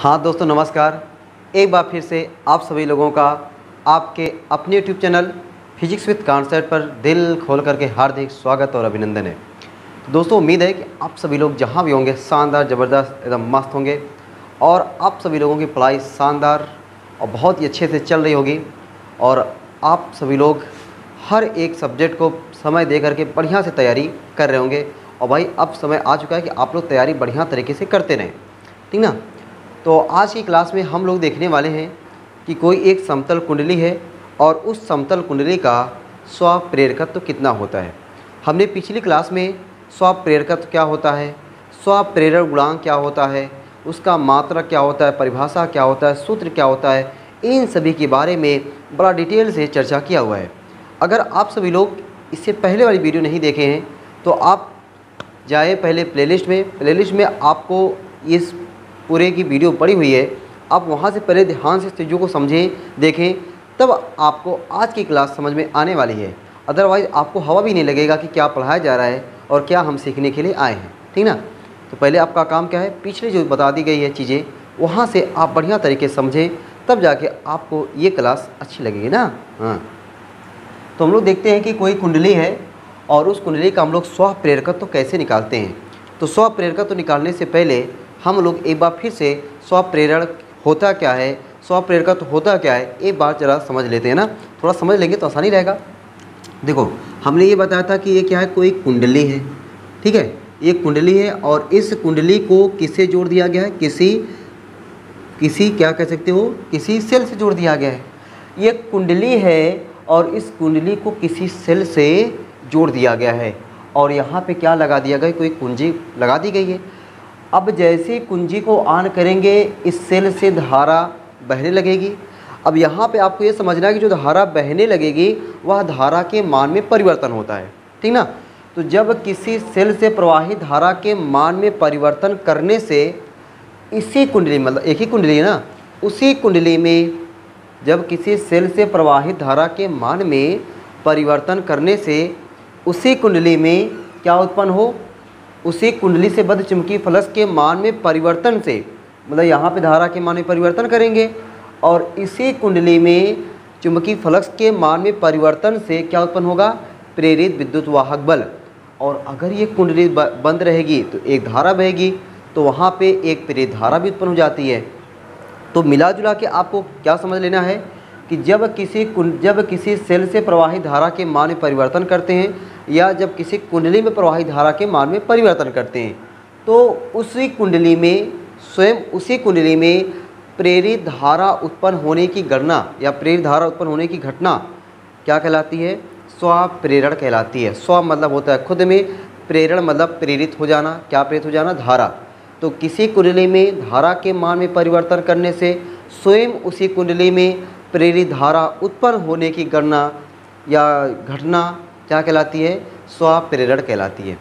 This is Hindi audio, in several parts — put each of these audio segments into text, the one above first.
हाँ दोस्तों नमस्कार। एक बार फिर से आप सभी लोगों का आपके अपने YouTube channel physics with concept पर दिल खोल करके हार्दिक स्वागत और अभिनंदन है। तो दोस्तों उम्मीद है कि आप सभी लोग जहाँ भी होंगे शानदार ज़बरदस्त एकदम मस्त होंगे और आप सभी लोगों की पढ़ाई शानदार और बहुत ही अच्छे से चल रही होगी और आप सभी लोग हर एक सब्जेक्ट को समय दे करके बढ़िया से तैयारी कर रहे होंगे। और भाई अब समय आ चुका है कि आप लोग तैयारी बढ़िया तरीके से करते रहें, ठीक ना। तो आज की क्लास में हम लोग देखने वाले हैं कि कोई एक समतल कुंडली है और उस समतल कुंडली का स्वप्रेरकत्व कितना होता है। हमने पिछली क्लास में स्वप्रेरकत्व क्या होता है, स्वप्रेरण गुणांक क्या होता है, उसका मात्रक क्या होता है, परिभाषा क्या होता है, सूत्र क्या होता है, इन सभी के बारे में बड़ा डिटेल से चर्चा किया हुआ है। अगर आप सभी लोग इससे पहले वाली वीडियो नहीं देखे हैं तो आप जाए पहले प्लेलिस्ट में आपको इस पूरे की वीडियो पड़ी हुई है, आप वहाँ से पहले ध्यान से चीज़ों को समझें देखें, तब आपको आज की क्लास समझ में आने वाली है। अदरवाइज़ आपको हवा भी नहीं लगेगा कि क्या पढ़ाया जा रहा है और क्या हम सीखने के लिए आए हैं, ठीक ना। तो पहले आपका काम क्या है, पिछले जो बता दी गई है चीज़ें वहाँ से आप बढ़िया तरीके से समझें, तब जाके आपको ये क्लास अच्छी लगेगी ना। हाँ, तो हम लोग देखते हैं कि कोई कुंडली है और उस कुंडली का हम लोग स्वप्रेरकत्व तो कैसे निकालते हैं। तो स्वप्रेरकत्व तो निकालने से पहले हम लोग एक बार फिर से स्वप्रेरण होता क्या है, स्वप्रेरकत्व होता क्या है, एक बार जरा समझ लेते हैं ना। थोड़ा समझ लेंगे तो आसानी रहेगा। देखो हमने ये बताया था कि ये क्या है, कोई कुंडली है, ठीक है। ये कुंडली है और इस कुंडली को किससे जोड़ दिया गया है, किसी क्या कह सकते हो, किसी सेल से जोड़ दिया गया है। ये कुंडली है और इस कुंडली को किसी सेल से जोड़ दिया गया है और यहाँ पे क्या लगा दिया गया है, कोई कुंजी लगा दी गई है। अब जैसे कुंजी को ऑन करेंगे इस सेल से धारा बहने लगेगी। अब यहाँ पे आपको ये समझना है कि जो धारा बहने लगेगी वह धारा के मान में परिवर्तन होता है, ठीक ना। तो जब किसी सेल से प्रवाहित धारा के मान में परिवर्तन करने से इसी कुंडली, मतलब एक ही कुंडली है ना, उसी कुंडली में जब किसी सेल से प्रवाहित धारा के मान में परिवर्तन करने से उसी कुंडली में क्या उत्पन्न हो, उसी कुंडली से बद्ध चुंबकीय फ्लक्स के मान में परिवर्तन से, मतलब यहाँ पे धारा के मान में परिवर्तन करेंगे और इसी कुंडली में चुंबकीय फ्लक्स के मान में परिवर्तन से क्या उत्पन्न होगा, प्रेरित विद्युत वाहक बल। और अगर ये कुंडली बंद रहेगी तो एक धारा बहेगी, तो वहाँ पे एक प्रेरित धारा भी उत्पन्न हो जाती है। तो मिला जुला के आपको क्या समझ लेना है कि जब किसी सेल से प्रवाहित धारा के मान में परिवर्तन करते हैं या जब किसी कुंडली में प्रवाहित धारा के मान में परिवर्तन करते हैं तो उसी कुंडली में प्रेरित धारा उत्पन्न होने की गणना या प्रेरित धारा उत्पन्न होने की घटना क्या कहलाती है, स्वप्रेरण कहलाती है। स्व मतलब होता है खुद में, प्रेरण मतलब प्रेरित हो जाना। क्या प्रेरित हो जाना, धारा। तो किसी कुंडली में धारा के मान में परिवर्तन करने से स्वयं उसी कुंडली में प्रेरित धारा उत्पन्न होने की गणना या घटना क्या कहलाती है, स्वप्रेरण कहलाती है।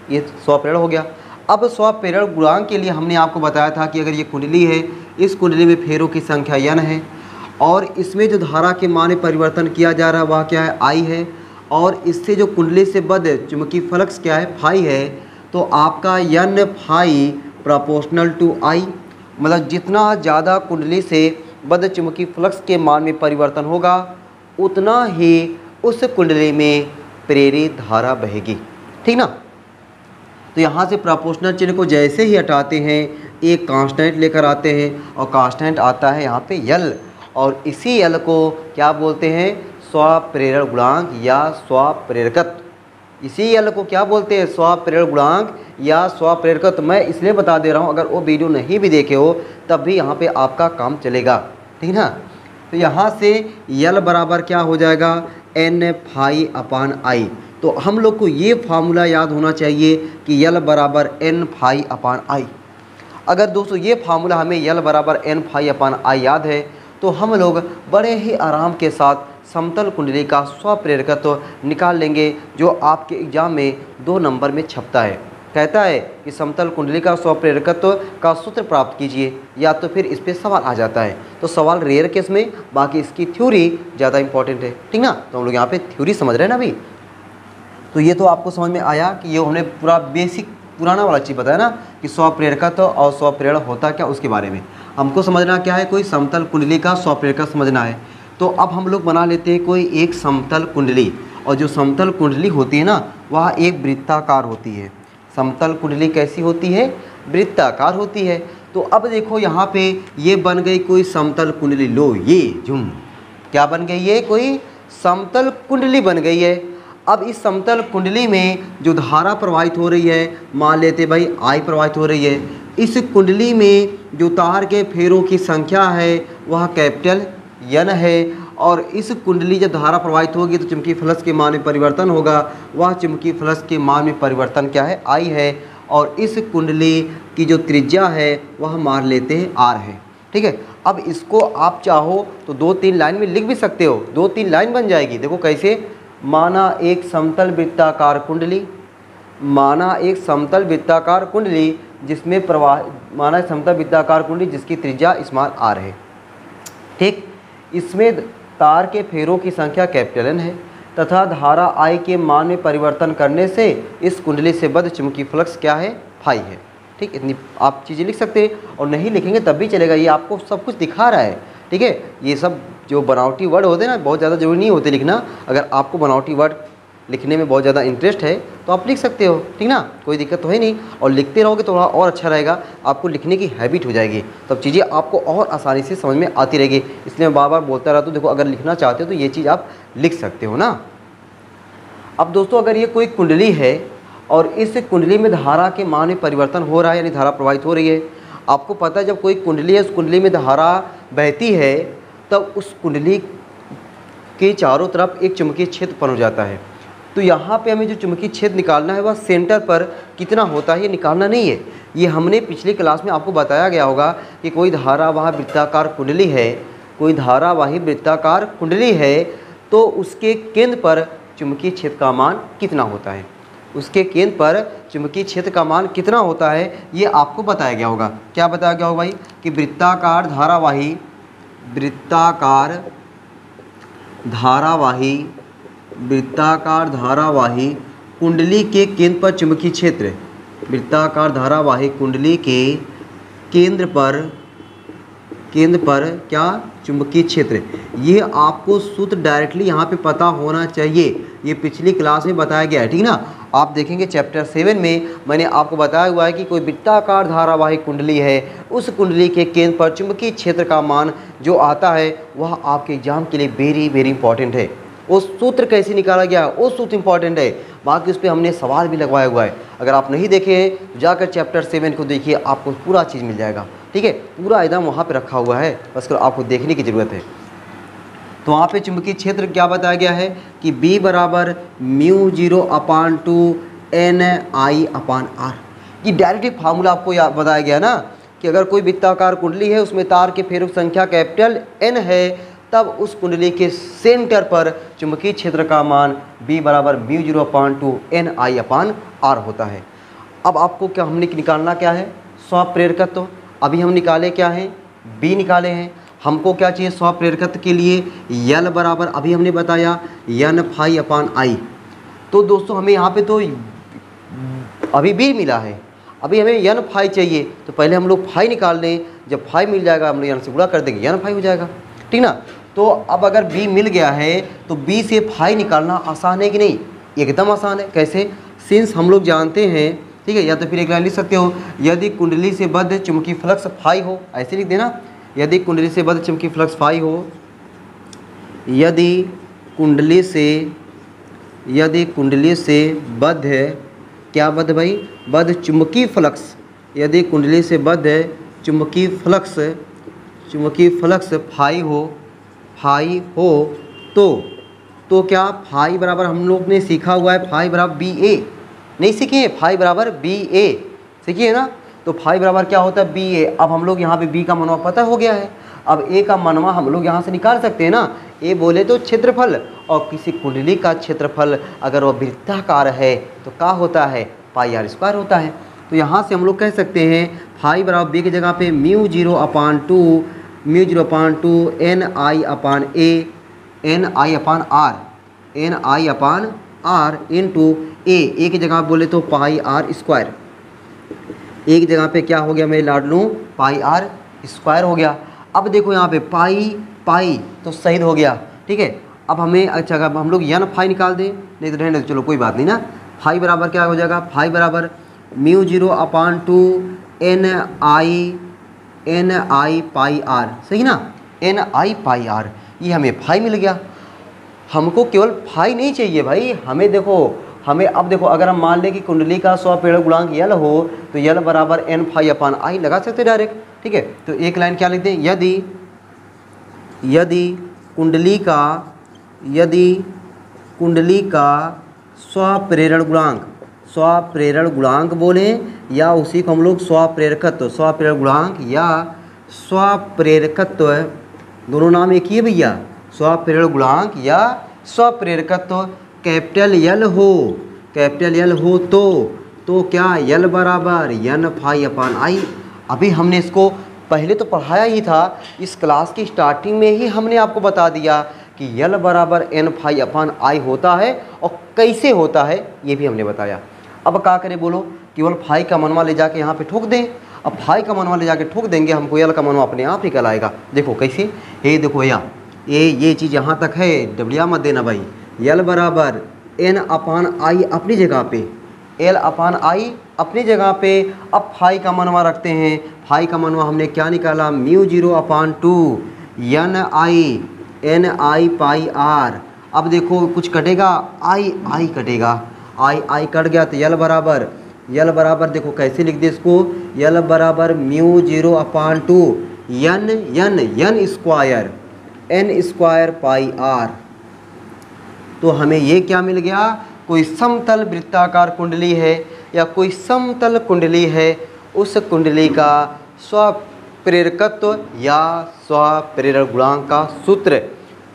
ये स्वप्रेरण हो गया। अब स्वप्रेरण गुणांक के लिए हमने आपको बताया था कि अगर ये कुंडली है, इस कुंडली में फेरों की संख्या n है और इसमें जो धारा के मान में परिवर्तन किया जा रहा है वह क्या है, I है, और इससे जो कुंडली से बद्ध चुंबकीय फ्लक्स क्या है, फाई है। तो आपका n phi proportional to I, मतलब जितना ज़्यादा कुंडली से बद्ध चुंबकीय फ्लक्स के मान में परिवर्तन होगा उतना ही उस कुंडली में प्रेरित धारा बहेगी, ठीक ना। तो यहाँ से प्रोपोर्शनल चिन्ह को जैसे ही हटाते हैं एक कांस्टेंट लेकर आते हैं और कांस्टेंट आता है यहाँ पे L, और इसी L को क्या बोलते हैं, स्वप्रेरण गुणांक या स्वप्रेरकत्व। इसी L को क्या बोलते हैं, स्वप्रेरण गुणांक या स्वप्रेरकत्व। मैं इसलिए बता दे रहा हूँ, अगर वो वीडियो नहीं भी देखे हो तब भी यहाँ पे आपका काम चलेगा, ठीक ना। तो यहाँ से L बराबर क्या हो जाएगा, n फाई अपान I। तो हम लोग को ये फार्मूला याद होना चाहिए कि L बराबर n फाई अपान I। अगर दोस्तों ये फार्मूला हमें L बराबर n फाई अपान I याद है तो हम लोग बड़े ही आराम के साथ समतल कुंडली का स्वप्रेरकत्व निकाल लेंगे, जो आपके एग्जाम में 2 नंबर में छपता है। कहता है कि समतल कुंडली का स्वप्रेरकत्व का सूत्र प्राप्त कीजिए, या तो फिर इस पर सवाल आ जाता है। तो सवाल रेयर केस में, बाकी इसकी थ्योरी ज़्यादा इंपॉर्टेंट है, ठीक ना। तो हम लोग यहाँ पे थ्योरी समझ रहे हैं ना अभी। तो ये तो आपको समझ में आया कि ये हमने पूरा बेसिक पुराना वाला चीज़ बताया ना कि स्वप्रेरकत्व और स्वप्रेरण होता क्या, उसके बारे में। हमको समझना क्या है, कोई समतल कुंडली का स्वप्रेरकत्व समझना है। तो अब हम लोग बना लेते हैं कोई एक समतल कुंडली, और जो समतल कुंडली होती है ना वह एक वृत्ताकार होती है। समतल कुंडली कैसी होती है, वृत्ताकार होती है। तो अब देखो यहाँ पे ये बन गई कोई समतल कुंडली, लो ये झुम क्या बन गई, ये कोई समतल कुंडली बन गई है। अब इस समतल कुंडली में जो धारा प्रवाहित हो रही है, मान लेते भाई आई प्रवाहित हो रही है। इस कुंडली में जो तार के फेरों की संख्या है वह कैपिटल N है, और इस कुंडली जब धारा प्रवाहित होगी तो चुंबकीय फ्लक्स के मान में परिवर्तन होगा, वह चुंबकीय फ्लक्स के मान में परिवर्तन क्या है, I है। और इस कुंडली की जो त्रिज्या है वह मान लेते हैं R है। ठीक है, अब इसको आप चाहो तो 2-3 लाइन में लिख भी सकते हो, 2-3 लाइन बन जाएगी। देखो कैसे, माना एक समतल वृत्ताकार कुंडली, माना एक समतल वृत्ताकार कुंडली जिसमें प्रवाह, माना समतल वृत्ताकार कुंडली जिसकी त्रिज्या स्मॉल R है। ठीक, इसमें तार के फेरों की संख्या कैपिटल N है तथा धारा I के मान में परिवर्तन करने से इस कुंडली से बद्ध चुंबकीय फ्लक्स क्या है, फाई है। ठीक, इतनी आप चीज़ें लिख सकते हैं, और नहीं लिखेंगे तब भी चलेगा, ये आपको सब कुछ दिखा रहा है। ठीक है, ये सब जो बनावटी वर्ड होते हैं ना बहुत ज़्यादा जरूरी नहीं होते लिखना। अगर आपको बनावटी वर्ड लिखने में बहुत ज़्यादा इंटरेस्ट है तो आप लिख सकते हो, ठीक ना, कोई दिक्कत तो है नहीं। और लिखते रहोगे तो थोड़ा और अच्छा रहेगा, आपको लिखने की हैबिट हो जाएगी, तब चीज़ें आपको और आसानी से समझ में आती रहेगी। इसलिए मैं बार बार बोलता रहता हूँ, देखो अगर लिखना चाहते हो तो ये चीज़ आप लिख सकते हो ना। अब दोस्तों अगर ये कोई कुंडली है और इस कुंडली में धारा के मान में परिवर्तन हो रहा है, यानी धारा प्रवाहित हो रही है। आपको पता है जब कोई कुंडली है, उस कुंडली में धारा बहती है तब उस कुंडली के चारों तरफ एक चुंबकीय क्षेत्र उत्पन्न हो जाता है। तो यहाँ पे हमें जो चुंबकीय क्षेत्र निकालना है वह सेंटर पर कितना होता है ये निकालना नहीं है। ये हमने पिछली क्लास में आपको बताया गया होगा कि कोई धारावाही वृत्ताकार कुंडली है, कोई धारावाही वृत्ताकार कुंडली है, तो उसके केंद्र पर चुंबकीय क्षेत्र का मान कितना होता है, उसके केंद्र पर चुंबकीय क्षेत्र का मान कितना होता है ये आपको बताया गया होगा। क्या बताया गया होगा भाई कि वृत्ताकार धारावाही कुंडली के केंद्र पर चुंबकीय क्षेत्र, वृत्ताकार धारावाही कुंडली के केंद्र पर क्या चुंबकीय क्षेत्र, ये आपको सूत्र डायरेक्टली यहाँ पे पता होना चाहिए। ये पिछली क्लास में बताया गया है, ठीक ना। आप देखेंगे चैप्टर 7 में मैंने आपको बताया हुआ है कि कोई वृत्ताकार धारावाही कुंडली है, उस कुंडली के केंद्र पर चुंबकीय क्षेत्र का मान जो आता है वह आपके एग्जाम के लिए वेरी वेरी इंपॉर्टेंट है। वो सूत्र कैसे निकाला गया है वो सूत्र इंपॉर्टेंट है, बाकी उस पर हमने सवाल भी लगवाया हुआ है। अगर आप नहीं देखे हैं तो जाकर चैप्टर 7 को देखिए, आपको पूरा चीज़ मिल जाएगा। ठीक है, पूरा एकदम वहाँ पे रखा हुआ है, बस आपको देखने की ज़रूरत है। तो वहाँ पे चुंबकीय क्षेत्र क्या बताया गया है कि B बराबर μ0/2 NI/R। ये डायरेक्ट फार्मूला आपको बताया गया ना कि अगर कोई वृत्ताकार कुंडली है उसमें तार के फेरों की संख्या कैपिटल N है, तब उस कुंडली के सेंटर पर चुंबकीय क्षेत्र का मान B बराबर μ0/2 NI/R होता है। अब आपको क्या हमने निकालना क्या है, स्वप्रेरकत्व। अभी हम निकाले क्या हैं, B निकाले हैं। हमको क्या चाहिए स्वप्रेरकत्व के लिए, L बराबर अभी हमने बताया N∅/I। तो दोस्तों हमें यहाँ पे तो अभी B मिला है, अभी हमें N∅ चाहिए, तो पहले हम लोग फाई निकाल लें। जब फाई मिल जाएगा हम लोग N से गुणा कर देंगे, N∅ हो जाएगा, ठीक ना। तो अब अगर B मिल गया है तो B से फाई निकालना आसान है कि नहीं, एकदम आसान है। कैसे, सिंस हम लोग जानते हैं, ठीक है, या तो फिर एक लाइन लिख सकते हो, यदि कुंडली से बद्ध चुंबकीय फ्लक्स फाई हो, ऐसे लिख देना, यदि कुंडली से बद्ध चुंबकीय फ्लक्स फाई हो, यदि कुंडली से बद्ध है, क्या बद्ध भाई, बद्ध चुंबकीय फ्लक्स, यदि कुंडली से बद्ध चुंबकीय फ्लक्स फाई हो तो क्या फाई बराबर हम लोग ने सीखा हुआ है, फाई बराबर BA नहीं सीखे, फाई बराबर BA सीखिए ना। तो फाई बराबर क्या होता है, BA। अब हम लोग यहाँ पे B का मनवा पता हो गया है, अब A का मनवा हम लोग यहाँ से निकाल सकते हैं ना। A बोले तो क्षेत्रफल, और किसी कुंडली का क्षेत्रफल अगर वह वृत्ताकार है तो क्या होता है, πr² होता है। तो यहाँ से हम लोग कह सकते हैं फाई बराबर B की जगह पे μ0/2 NI/R इंटू A की जगह बोले तो πr²। एक जगह पे क्या हो गया, मैं लाड लूँ πr²। स्क्वायर हो गया। अब देखो यहाँ पे पाई पाई तो सही हो गया, ठीक है। अब हमें अच्छा अब हम लोग n फाई निकाल दें, नहीं तो रहने दो, चलो कोई बात नहीं ना। फाई बराबर क्या हो जाएगा, फाई बराबर μ0/2 n पाई r, सही ना, n पाई r, ये हमें फाई मिल गया। हमको केवल फाई नहीं चाहिए भाई, हमें देखो, हमें अब देखो अगर हम मान लें कि कुंडली का स्वप्रेरक गुणांक यल हो तो यल बराबर n⁴/i लगा सकते डायरेक्ट, ठीक है। तो एक लाइन क्या लिखते हैं, यदि कुंडली का स्वप्रेरण गुणांक बोले या उसी को हम लोग स्वप्रेरक गुणांक या स्वप्रेरकत्व, दोनों नाम एक ही है भैया, स्वप्रेरण गुणांक या स्वप्रेरकत्व कैपिटल यल हो तो क्या यल बराबर n⁴/i। अभी हमने इसको पहले तो पढ़ाया ही था, इस क्लास की स्टार्टिंग में ही हमने आपको बता दिया कि यल बराबर n⁴/i होता है, और कैसे होता है ये भी हमने बताया। अब क्या करें बोलो, केवल फाई का मनवा ले जाके यहाँ पे ठोक दें। अब फाई का मनवा ले जाके ठोक देंगे, हमको यल का मनवा अपने आप निकल आएगा। देखो कैसे, ये देखो यहाँ ये चीज़ यहाँ तक है, डबलिया मत देना भाई। यल बराबर n/i अपनी जगह पे, l/i अपनी जगह पे। अब फाई का मनवा रखते हैं, फाई का मनवा हमने क्या निकाला, μ0/2 n पाई r। अब देखो कुछ कटेगा, i कटेगा, i कट गया तो यल बराबर देखो कैसे लिख दे इसको, यल बराबर μ0/2 n² पाई r। तो हमें ये क्या मिल गया, कोई समतल वृत्ताकार कुंडली है या कोई समतल कुंडली है, उस कुंडली का स्वप्रेरकत्व या स्वप्रेरक गुणांक का सूत्र।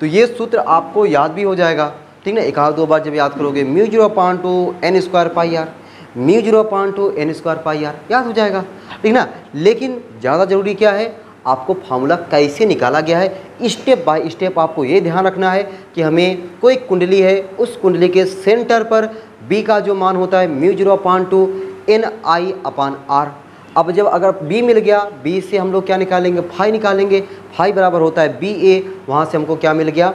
तो ये सूत्र आपको याद भी हो जाएगा, ठीक ना, एक आध दो बार जब याद करोगे, μ0/2 n² पाई r, μ0/2 n² पाई r याद हो जाएगा, ठीक ना। लेकिन ज़्यादा ज़रूरी क्या है, आपको फार्मूला कैसे निकाला गया है, स्टेप बाय स्टेप आपको ये ध्यान रखना है कि हमें कोई कुंडली है, उस कुंडली के सेंटर पर b का जो मान होता है μ0/2 ni/r। अब जब अगर b मिल गया, b से हम लोग क्या निकालेंगे, फाई निकालेंगे, फाई बराबर होता है ba, वहाँ से हमको क्या मिल गया,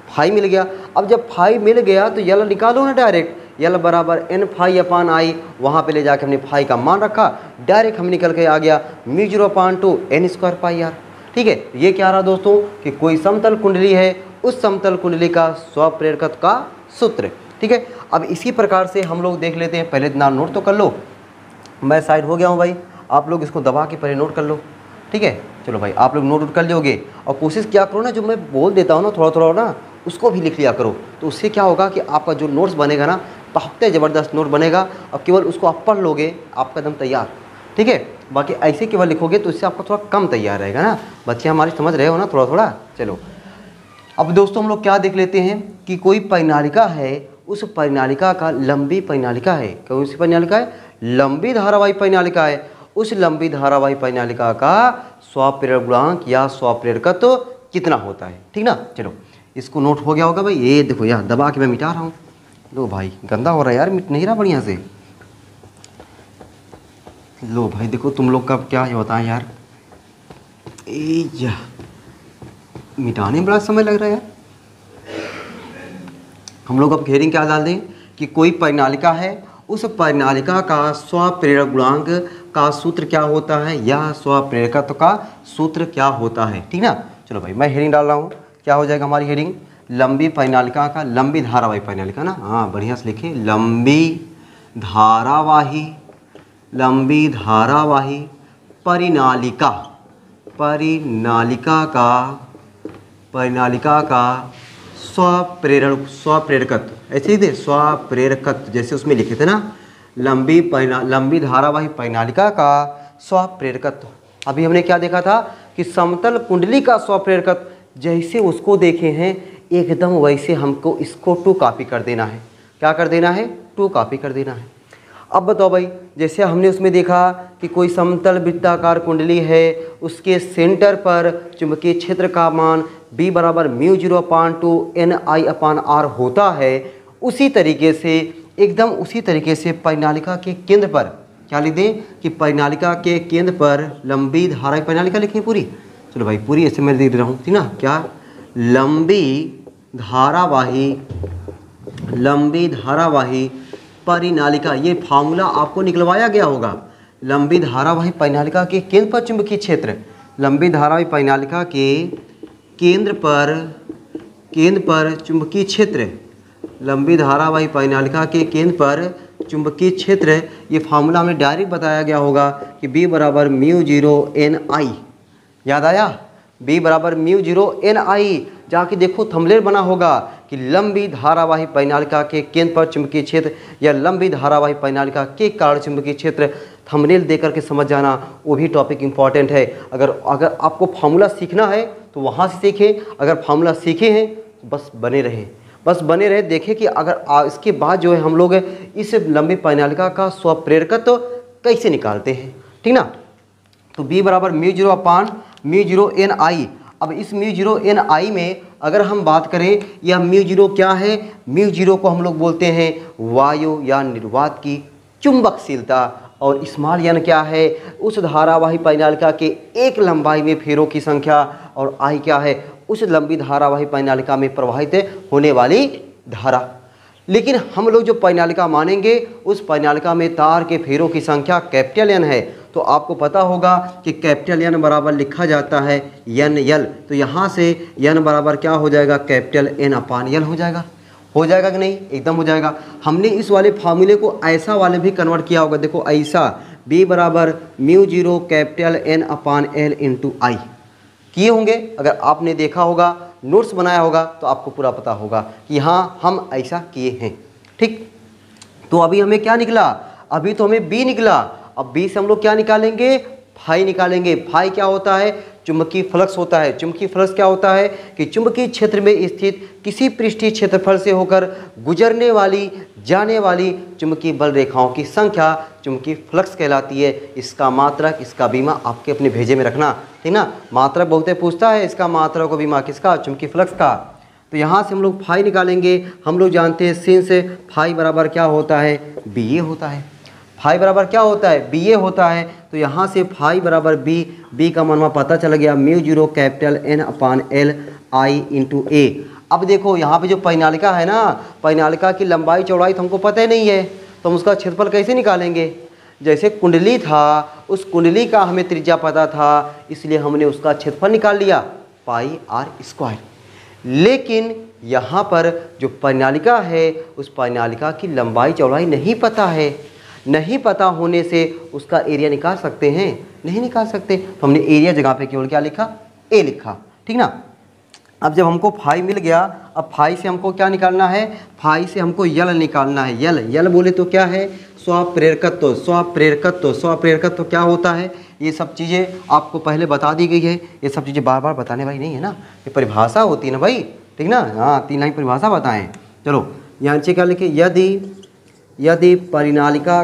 फाई मिल गया। अब जब फाई मिल गया तो यल निकालो ना डायरेक्ट, यल बराबर n⁴/i, वहाँ पे ले जाके हमने फाई का मान रखा, डायरेक्ट हम निकल के आ गया μ0/2 n² पाई r, ठीक है। ये क्या रहा दोस्तों कि कोई समतल कुंडली है, उस समतल कुंडली का स्वप्रेरकत्व का सूत्र, ठीक है। अब इसी प्रकार से हम लोग देख लेते हैं, पहले इतना नोट तो कर लो, मैं साइड हो गया हूँ भाई, आप लोग इसको दबा के पहले नोट कर लो, ठीक है। चलो भाई आप लोग नोट कर लोगे, और कोशिश क्या करो ना, जो मैं बोल देता हूँ ना थोड़ा थोड़ा ना, उसको भी लिख लिया करो। तो उससे क्या होगा कि आपका जो नोट्स बनेगा ना, बहुत ज़बरदस्त नोट बनेगा, और केवल उसको आप पढ़ लोगे, आपका एकदम तैयार, ठीक है। बाकी ऐसे केवल लिखोगे तो इससे आपका थोड़ा कम तैयार रहेगा ना। बच्चे हमारी समझ रहे हो ना थोड़ा थोड़ा। चलो अब दोस्तों हम लोग क्या देख लेते हैं कि कोई परिनालिका है, उस परिनालिका का लंबी परिनालिका है, कौन सी परिनालिका है, लंबी धारावाही परिनालिका है। उस लंबी धारावाही परिनालिका का स्वप्रेरक गुणांक या स्वप्रेरकत्व कितना होता है, ठीक ना। चलो इसको नोट हो गया होगा भाई, ये देखो यहाँ दबा के मैं मिटा रहा हूँ। लो भाई गंदा हो रहा है यार, मिट नहीं रहा बढ़िया से। लो भाई देखो तुम लोग का क्या होता है यार, मिटाने में बड़ा समय लग रहा है यार। हम लोग अब हेडिंग क्या डाल दें कि कोई परिनालिका है, उस परिनालिका का स्वप्रेरक गुणांक का सूत्र क्या होता है या स्वप्रेरकत्व का सूत्र क्या होता है, ठीक ना। चलो भाई मैं हेडिंग डाल रहा हूँ, क्या हो जाएगा हमारी हेडिंग, लंबी परिनालिका का, लंबी धारावाही परिनालिका ना, हाँ बढ़िया से लिखे, लंबी धारावाही परिनालिका का स्वप्रेरकत्व, ऐसे ही दे स्वप्रेरकत्व, जैसे उसमें लिखे थे ना, लंबी धारावाही परिनालिका का स्वप्रेरकत्व। अभी हमने क्या देखा था कि समतल कुंडली का स्वप्रेरकत्व जैसे उसको देखे हैं एकदम वैसे हमको इसको 2 कॉपी कर देना है। क्या कर देना है, 2 कॉपी कर देना है। अब बताओ भाई, जैसे हमने उसमें देखा कि कोई समतल वृत्ताकार कुंडली है, उसके सेंटर पर चुंबकीय क्षेत्र का मान B बराबर μ0/2 ni/r होता है। उसी तरीके से एकदम उसी तरीके से परिनालिका के केंद्र पर क्या लिख दें कि परिनालिका के केंद्र पर लंबी धारावाही परिनालिका लिखें पूरी। चलो भाई पूरी ऐसे मैं लिख रहा हूँ, ठीक ना। क्या लंबी धारावाही परिनालिका, ये फार्मूला आपको निकलवाया गया होगा। लंबी धारावाही परिनालिका के केंद्र पर चुंबकीय क्षेत्र, लंबी धारावाही परिनालिका के केंद्र पर चुंबकीय क्षेत्र, लंबी धारावाही परिनालिका के केंद्र पर चुंबकीय क्षेत्र, ये फार्मूला हमें डायरेक्ट बताया गया होगा कि B बराबर μ0 Ni। याद आया? B बराबर μ0 Ni। जाके देखो थंबनेल बना होगा कि लंबी धारावाही परिनालिका के केंद्र पर चुंबकीय क्षेत्र या लंबी धारावाही परिनालिका के कारण चुंबकीय क्षेत्र। थंबनेल देख करके समझ जाना, वो भी टॉपिक इंपॉर्टेंट है। अगर आपको फार्मूला सीखना है तो वहाँ से सीखें, अगर फार्मूला सीखे हैं तो बस बने रहे। देखें कि अगर इसके बाद जो है हम लोग इस लंबी परिनालिका का स्वप्रेरकत्व कैसे निकालते हैं, ठीक ना। तो B बराबर μ0 Ni। अब इस μ0 Ni में अगर हम बात करें, यह μ0 क्या है? μ0 को हम लोग बोलते हैं वायु या निर्वात की चुंबकशीलता, और स्मॉल n क्या है? उस धारावाही परिनालिका के एक लंबाई में फेरों की संख्या, और I क्या है? उस लंबी धारावाही परिनालिका में प्रवाहित होने वाली धारा। लेकिन हम लोग जो परिनालिका मानेंगे उस परिनालिका में तार के फेरों की संख्या कैपिटल N है। तो आपको पता होगा कि कैपिटल N बराबर लिखा जाता है NL। तो यहाँ से N बराबर क्या हो जाएगा? कैपिटल N अपान L हो जाएगा कि नहीं? एकदम हो जाएगा। हमने इस वाले फार्मूले को ऐसा वाले भी कन्वर्ट किया होगा, देखो ऐसा, B बराबर μ0 capital N upon L into I किए होंगे। अगर आपने देखा होगा, नोट्स बनाया होगा, तो आपको पूरा पता होगा कि हाँ हम ऐसा किए हैं, ठीक। तो अभी हमें क्या निकला? अभी तो हमें B निकला। अब B से हम लोग क्या निकालेंगे? फाई निकालेंगे। फाई क्या होता है? चुंबकीय फ्लक्स होता है। चुंबकीय फ्लक्स क्या होता है कि चुंबकीय क्षेत्र में स्थित किसी पृष्ठीय क्षेत्रफल से होकर गुजरने वाली जाने वाली चुंबकीय बल रेखाओं की संख्या चुंबकीय फ्लक्स कहलाती है। इसका मात्रक, इसका बीमा आपके अपने भेजे में रखना, ठीक ना। मात्रक बहुत पूछता है, इसका मात्रक को बीमा किसका? चुंबकीय फ्लक्स का। तो यहाँ से हम लोग फाई निकालेंगे। हम लोग जानते हैं सिंस फाई बराबर क्या होता है? BA होता है। फाई बराबर क्या होता है? BA होता है। तो यहाँ से फाई बराबर B का मान पता चल गया, μ0 capital N upon L I into A। अब देखो यहाँ पे जो परिनालिका है ना, परिनालिका की लंबाई चौड़ाई तो हमको पता ही नहीं है, तो हम उसका क्षेत्रफल कैसे निकालेंगे? जैसे कुंडली था, उस कुंडली का हमें त्रिज्या पता था, इसलिए हमने उसका क्षेत्रफल निकाल लिया πr²। लेकिन यहाँ पर जो परिनालिका है, उस परिनालिका की लंबाई चौड़ाई नहीं पता है। नहीं पता होने से उसका एरिया निकाल सकते हैं? नहीं निकाल सकते। तो हमने एरिया जगह पे केवल क्या लिखा? A लिखा, ठीक ना। अब जब हमको फाई मिल गया, अब फाई से हमको क्या निकालना है? फाई से हमको यल निकालना है। यल बोले तो क्या है? स्वप्रेरकत्व। स्वप्रेरकत्व क्या होता है? ये सब चीज़ें आपको पहले बता दी गई है। ये सब चीज़ें बार बार बताने वाली नहीं है ना, ये परिभाषा होती है ना भाई, ठीक ना। हाँ, 3 लाइन परिभाषा बताएं। चलो यहाँ से क्या लिखे? यदि परिनालिका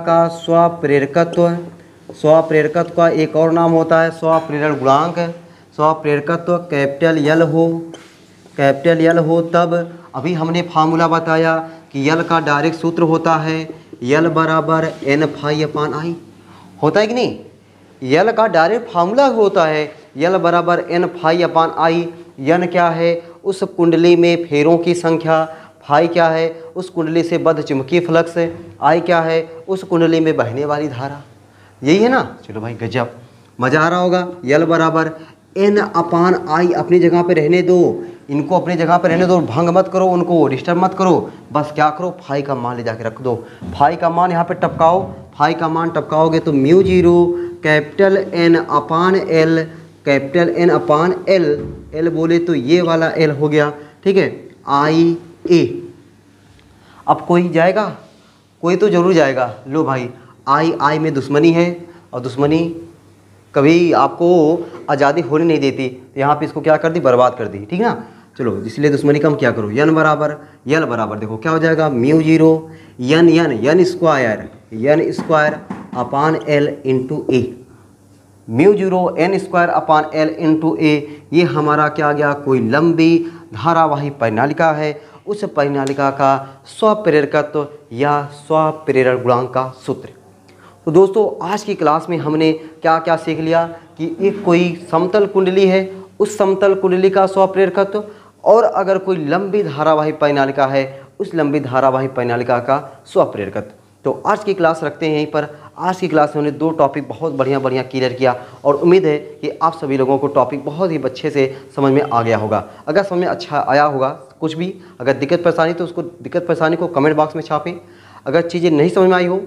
का स्वप्रेरकत्व का एक और नाम होता है स्वप्रेरण गुणांक। स्वप्रेरकत्व कैपिटल यल हो तब, अभी हमने फार्मूला बताया कि यल का डायरेक्ट सूत्र होता है यल बराबर N फाई अपान I। होता है कि नहीं? यल का डायरेक्ट फार्मूला होता है यल बराबर N फाई अपान I। यन क्या है? उस कुंडली में फेरों की संख्या। फाई क्या है? उस कुंडली से बद्ध चुंबकीय फ्लक्स। I क्या है? उस कुंडली में बहने वाली धारा। यही है ना। चलो भाई गजब, मज़ा आ रहा होगा। यल बराबर N अपान I अपनी जगह पे रहने दो, इनको अपनी जगह पे रहने दो, भंग मत करो, उनको डिस्टर्ब मत करो। बस क्या करो? फाई का मान ले जाके रख दो। फाई का मान यहाँ पे टपकाओ। फाई का मान टपकाओगे तो μ0 capital N upon L, capital N upon L बोले तो ये वाला L हो गया, ठीक है। IA। अब कोई जाएगा? कोई तो जरूर जाएगा। लो भाई, I में दुश्मनी है, और दुश्मनी कभी आपको आज़ादी होने नहीं देती। तो यहाँ पे इसको क्या कर दी? बर्बाद कर दी, ठीक ना। चलो, इसलिए दुश्मनी कम क्या करो? यल बराबर देखो क्या हो जाएगा? μ0 n square upon L into A। μ0 n square upon L into A, ये हमारा क्या आ गया? कोई लंबी धारावाही परिनालिका है। उस परिनालिका का स्वप्रेरकत्व या स्वप्रेरण गुणांक का सूत्र। तो दोस्तों आज की क्लास में हमने क्या क्या सीख लिया कि एक कोई समतल कुंडली है, उस समतल कुंडली का स्वप्रेरकत्व, और अगर कोई लंबी धारावाही परिनालिका है उस लंबी धारावाही परिनालिका का स्वप्रेरकत्व। तो आज की क्लास रखते हैं यहीं पर। आज की क्लास में हमने 2 टॉपिक बहुत बढ़िया क्लियर किया और उम्मीद है कि आप सभी लोगों को टॉपिक बहुत ही अच्छे से समझ में आ गया होगा। अगर समझ में अच्छा आया होगा, कुछ भी अगर दिक्कत परेशानी तो उसको दिक्कत परेशानी को कमेंट बॉक्स में छापें। अगर चीज़ें नहीं समझ में आई हो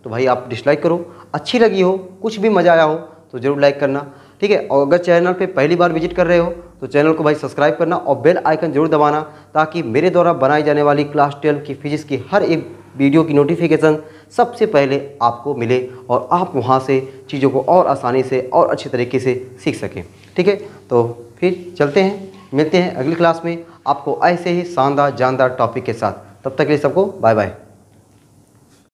तो भाई आप डिसलाइक करो, अच्छी लगी हो, कुछ भी मज़ा आया हो तो ज़रूर लाइक करना, ठीक है। और अगर चैनल पे पहली बार विजिट कर रहे हो तो चैनल को भाई सब्सक्राइब करना और बेल आइकन जरूर दबाना, ताकि मेरे द्वारा बनाई जाने वाली क्लास 12 की फिजिक्स की हर एक वीडियो की नोटिफिकेशन सबसे पहले आपको मिले और आप वहां से चीज़ों को और आसानी से और अच्छी तरीके से सीख सकें, ठीक है। तो फिर चलते हैं, मिलते हैं अगली क्लास में आपको ऐसे ही शानदार जानदार टॉपिक के साथ। तब तक के लिए सबको बाय बाय।